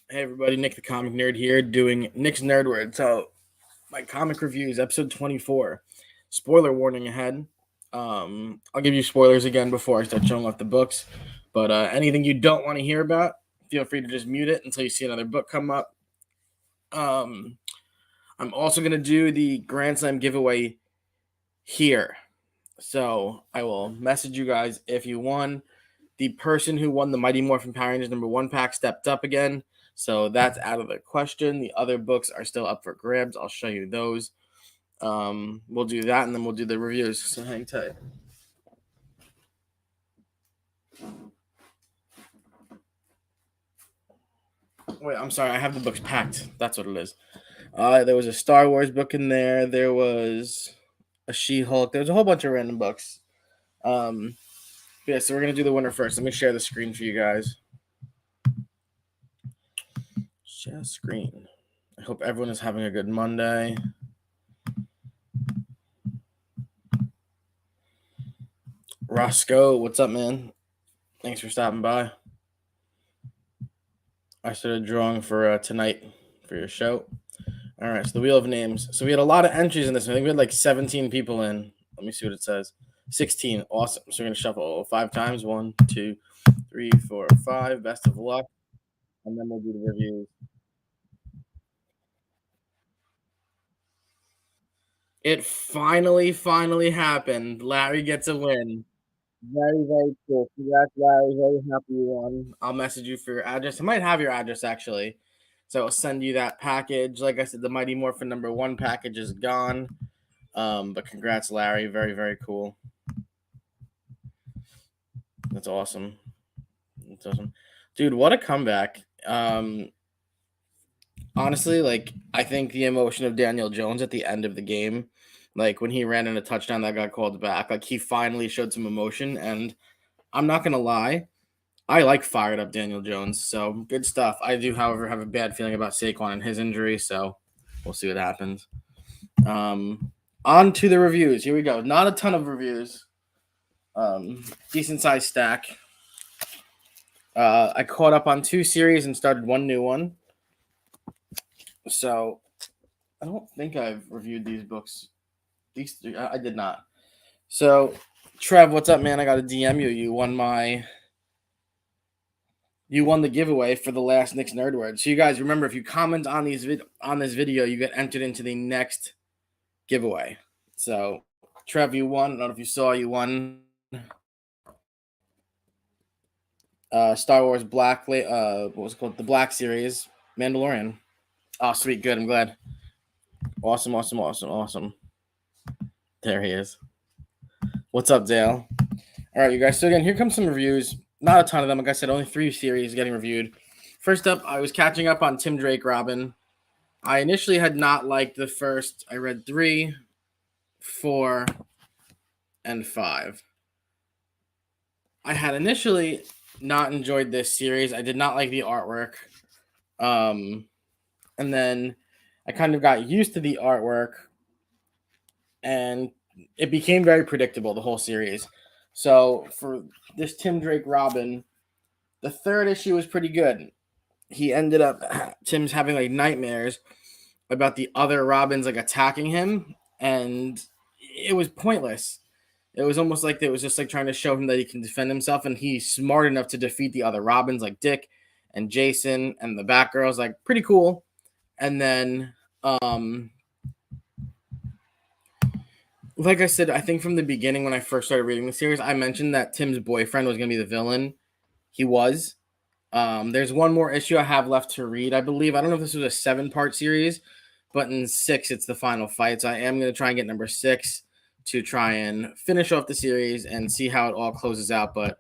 Hey everybody, Nick the Comic Nerd here doing Nick's Nerd Word. So my comic reviews, episode 24. Spoiler warning ahead. I'll give you spoilers again before I start showing off the books. But anything you don't want to hear about, feel free to just mute it until you see another book come up. Um, I'm also gonna do the Grand Slam giveaway here. So I will message you guys if you won. The person who won the Mighty Morphin Power Rangers #1 pack stepped up again. So that's out of the question. The other books are still up for grabs. I'll show you those. We'll do that and then we'll do the reviews. So hang tight. Wait, I'm sorry. I have the books packed. That's what it is. There was a Star Wars book in there. There was a She-Hulk. There was a whole bunch of random books. Yeah, so we're gonna do the winner first. Let me share the screen for you guys. Share screen. I hope everyone is having a good Monday. Roscoe, what's up, man? Thanks for stopping by. I started drawing for tonight for your show. All right, so the Wheel of Names. So we had a lot of entries in this. I think we had like 17 people in. Let me see what it says. 16. Awesome. So we're going to shuffle 5 times. 1, 2, 3, 4, 5. Best of luck. And then we'll do the reviews. It finally happened. Larry gets a win. Very cool. Congrats, Larry. Very happy you won. I'll message you for your address. I might have your address actually. So I'll send you that package. Like I said, the Mighty Morphin #1 package is gone. But congrats, Larry. Very cool. That's awesome. That's awesome. Dude, what a comeback. Honestly, like I think the emotion of Daniel Jones at the end of the game, like when he ran in a touchdown that got called back, like he finally showed some emotion. And I'm not gonna lie, I like fired up Daniel Jones, so good stuff. I do, however, have a bad feeling about Saquon and his injury, so we'll see what happens. On to the reviews. Here we go. Not a ton of reviews. Decent sized stack. I caught up on 2 series and started 1 new one. So I don't think I've reviewed these books. These 3, I did not. So Trev, what's up, man? I got a DM you. You won the giveaway for the last Nick's Nerd Word. So you guys remember, if you comment on this video, you get entered into the next giveaway. So Trev, you won. I don't know if you saw, you won Star Wars Black. What was it called? The Black Series, Mandalorian. Oh, sweet, good. I'm glad. Awesome. There he is. What's up, Dale? All right, you guys. So again, here comes some reviews. Not a ton of them. Like I said, only 3 series getting reviewed. First up, I was catching up on Tim Drake Robin. I initially had not liked the first. I read 3, 4, and 5. I had initially not enjoyed this series. I did not like the artwork. And then I kind of got used to the artwork, and it became very predictable, the whole series. So for this Tim Drake Robin, the 3rd issue was pretty good. He ended up, Tim's having like nightmares about the other Robins like attacking him, and it was pointless. It was almost like it was just like trying to show him that he can defend himself, and he's smart enough to defeat the other Robins like Dick and Jason and the Batgirls. Like, pretty cool. And then, like I said, I think from the beginning when I first started reading the series, I mentioned that Tim's boyfriend was going to be the villain. He was. There's one more issue I have left to read, I believe. I don't know if this was a 7-part series, but in 6, it's the final fight. So I am going to try and get number 6 to try and finish off the series and see how it all closes out. But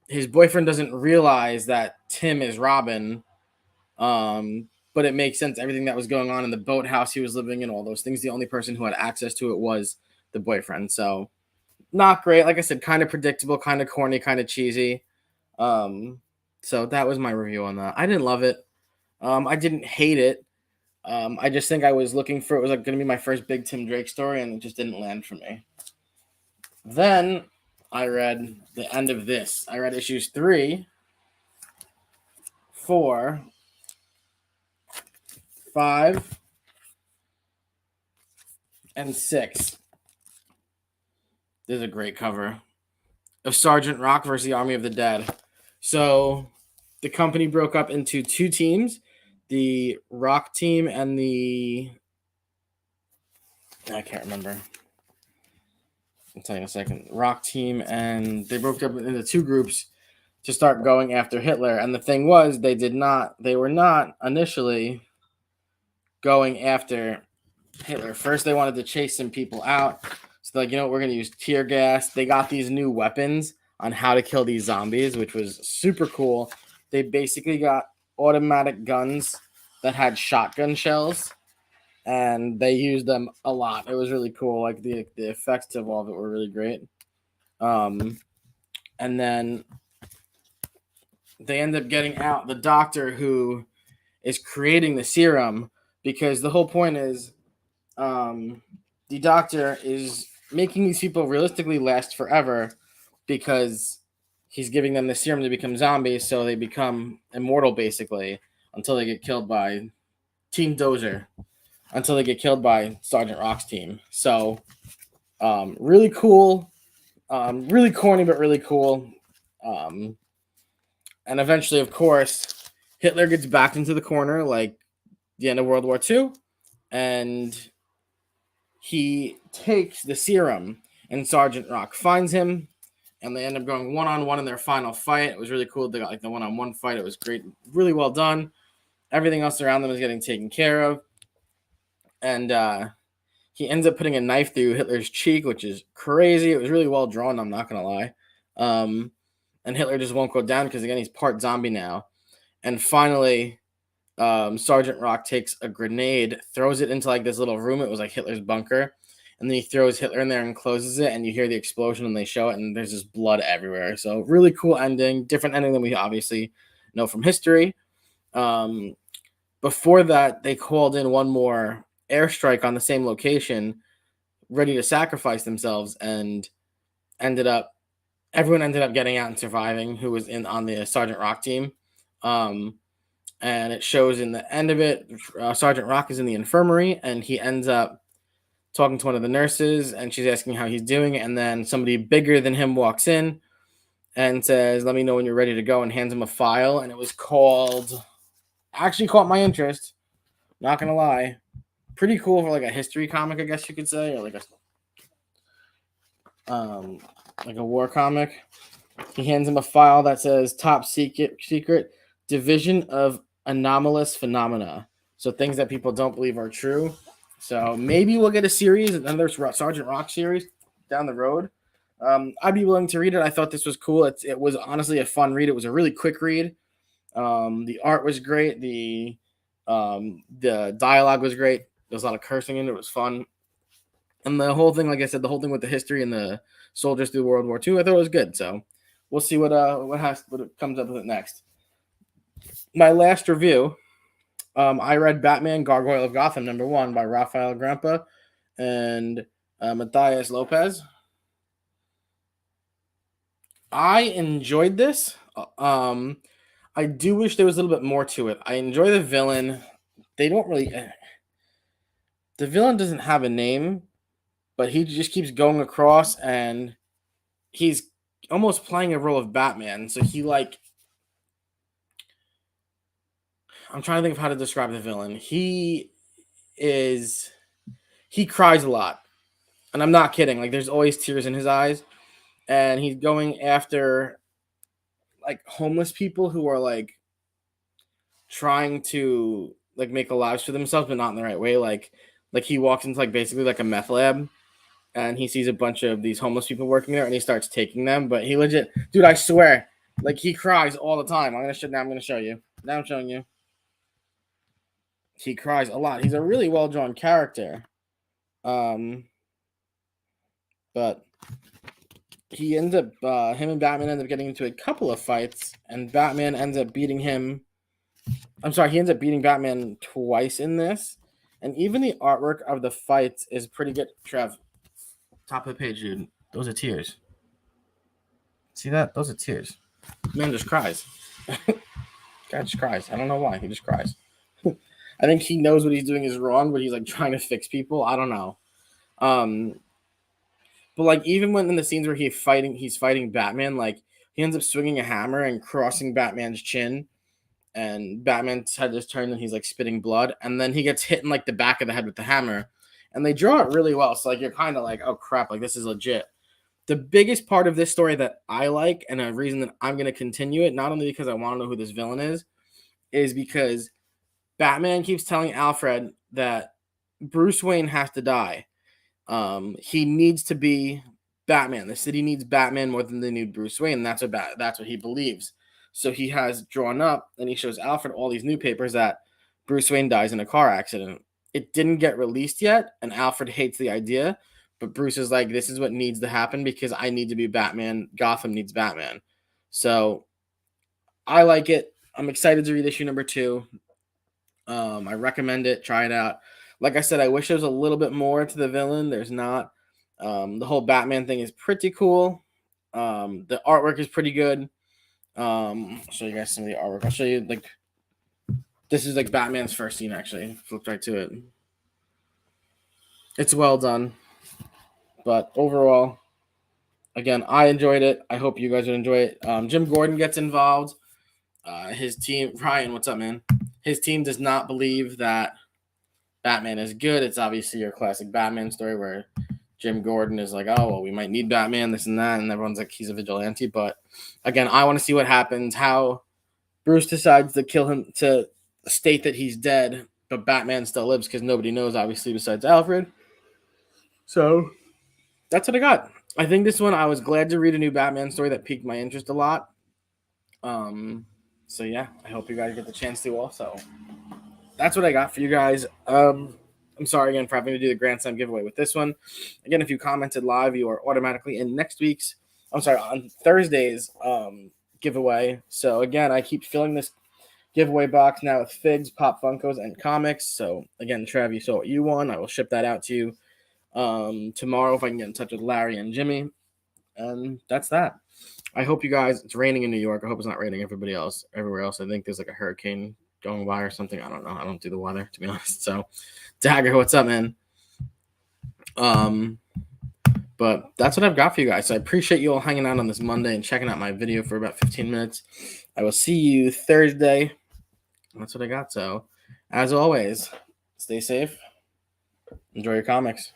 his boyfriend doesn't realize that Tim is Robin. But it makes sense. Everything that was going on in the boathouse he was living in, all those things, the only person who had access to it was the boyfriend. So not great. Like I said, kind of predictable, kind of corny, kind of cheesy. So that was my review on that. I didn't love it. I didn't hate it. I just think I was looking for, it was like going to be my first big Tim Drake story, and it just didn't land for me. Then I read the end of this. I read issues 3, 4, 5, and 6. This is a great cover of Sergeant Rock versus the Army of the Dead. So the company broke up into 2 teams, the Rock team and the... I can't remember. I'll tell you in a second. Rock team, and they broke up into 2 groups to start going after Hitler. And the thing was, they were not initially going after Hitler. First, they wanted to chase some people out. So they're like, you know what, we're going to use tear gas. They got these new weapons on how to kill these zombies, which was super cool. They basically got automatic guns that had shotgun shells, and they used them a lot. It was really cool. Like the effects of all of it were really great. And then they end up getting out the doctor who is creating the serum, because the whole point is the doctor is making these people realistically last forever because he's giving them the serum to become zombies, so they become immortal basically until they get killed by Team Dozer, until they get killed by Sergeant Rock's team. So really cool, really corny, but really cool. And eventually, of course, Hitler gets backed into the corner like the end of World War II, and he takes the serum, and Sergeant Rock finds him, and they end up going one-on-one in their final fight. It was really cool. They got like the one-on-one fight. It was great. Really well done. Everything else around them is getting taken care of. And he ends up putting a knife through Hitler's cheek, which is crazy. It was really well drawn, I'm not going to lie. And Hitler just won't go down because, again, he's part zombie now. And finally, Sergeant Rock takes a grenade, throws it into like this little room. It was like Hitler's bunker. And then he throws Hitler in there and closes it, and you hear the explosion, and they show it, and there's just blood everywhere. So really cool ending. Different ending than we obviously know from history. Before that, they called in one more airstrike on the same location, ready to sacrifice themselves, and everyone ended up getting out and surviving who was on the Sergeant Rock team. And it shows in the end of it, Sergeant Rock is in the infirmary, and he ends up talking to one of the nurses, and she's asking how he's doing. And then somebody bigger than him walks in and says, "Let me know when you're ready to go," and hands him a file. And it was actually caught my interest. Not going to lie. Pretty cool for like a history comic, I guess you could say, or like a war comic. He hands him a file that says "Top Secret Division of Anomalous Phenomena." So things that people don't believe are true. So maybe we'll get a series, another Sergeant Rock series down the road. I'd be willing to read it. I thought this was cool. It was honestly a fun read. It was a really quick read. The art was great. The dialogue was great. There was a lot of cursing in it. It was fun. And the whole thing, like I said, the whole thing with the history and the soldiers through World War II, I thought it was good. So we'll see what comes up with it next. My last review, I read Batman Gargoyle of Gotham #1 by Rafael Grampa and Matthias Lopez. I enjoyed this. I do wish there was a little bit more to it. I enjoy the villain. They don't really... The villain doesn't have a name, but he just keeps going across, and he's almost playing a role of Batman. So I'm trying to think of how to describe the villain. He cries a lot. And I'm not kidding. Like, there's always tears in his eyes. And he's going after, like, homeless people who are, like, trying to, like, make lives for themselves, but not in the right way. Like he walks into, like, basically, like, a meth lab. And he sees a bunch of these homeless people working there, and he starts taking them. But he legit... Dude, I swear. Like, he cries all the time. I'm going to show you. Now I'm showing you. He cries a lot. He's a really well-drawn character. But he ends up, him and Batman end up getting into a couple of fights, and Batman ends up beating him. I'm sorry, he ends up beating Batman twice in this. And even the artwork of the fights is pretty good. Trev, top of the page, dude. Those are tears. See that? Those are tears. Man just cries. Guy just cries. I don't know why. He just cries. I think he knows what he's doing is wrong, but he's like trying to fix people. I don't know. Um, but like even when in the scenes where he's fighting Batman, like he ends up swinging a hammer and crossing Batman's chin, and Batman's head is turned and he's like spitting blood, and then he gets hit in like the back of the head with the hammer, and they draw it really well. So like you're kind of like, oh crap, like this is legit. The biggest part of this story that I like, and a reason that I'm gonna continue it, not only because I want to know who this villain is because Batman keeps telling Alfred that Bruce Wayne has to die. He needs to be Batman. The city needs Batman more than they need Bruce Wayne. That's what he believes. So he has drawn up and he shows Alfred all these new papers that Bruce Wayne dies in a car accident. It didn't get released yet, and Alfred hates the idea. But Bruce is like, this is what needs to happen because I need to be Batman. Gotham needs Batman. So I like it. I'm excited to read issue number 2. I recommend it. Try it out. Like I said, I wish there was a little bit more to the villain. There's not. The whole Batman thing is pretty cool. The artwork is pretty good. I'll show you guys some of the artwork. I'll show you like this is like Batman's first scene actually. Flip right to it. It's well done. But overall, again, I enjoyed it. I hope you guys would enjoy it. Jim Gordon gets involved. His team, Ryan, what's up, man? His team does not believe that Batman is good. It's obviously your classic Batman story where Jim Gordon is like, oh, well, we might need Batman, this and that, and everyone's like, he's a vigilante. But again, I want to see what happens, how Bruce decides to kill him, to state that he's dead, but Batman still lives because nobody knows, obviously, besides Alfred. So that's what I got. I think this one, I was glad to read a new Batman story that piqued my interest a lot. So yeah, I hope you guys get the chance to also. That's what I got for you guys. I'm sorry again for having to do the Grand Slam giveaway with this one. Again, if you commented live, you are automatically in next week's. On Thursday's giveaway. So again, I keep filling this giveaway box now with figs, pop Funkos, and comics. So again, Trav, you saw what you won. I will ship that out to you tomorrow if I can get in touch with Larry and Jimmy. And that's that. I hope you guys. It's raining in New York. I hope it's not raining everywhere else. I think there's like a hurricane going by or something. I don't know. I don't do the weather, to be honest. So, Dagger, what's up, man? But that's what I've got for you guys. So I appreciate you all hanging out on this Monday and checking out my video for about 15 minutes. I will see you Thursday. That's what I got. So, as always, stay safe. Enjoy your comics.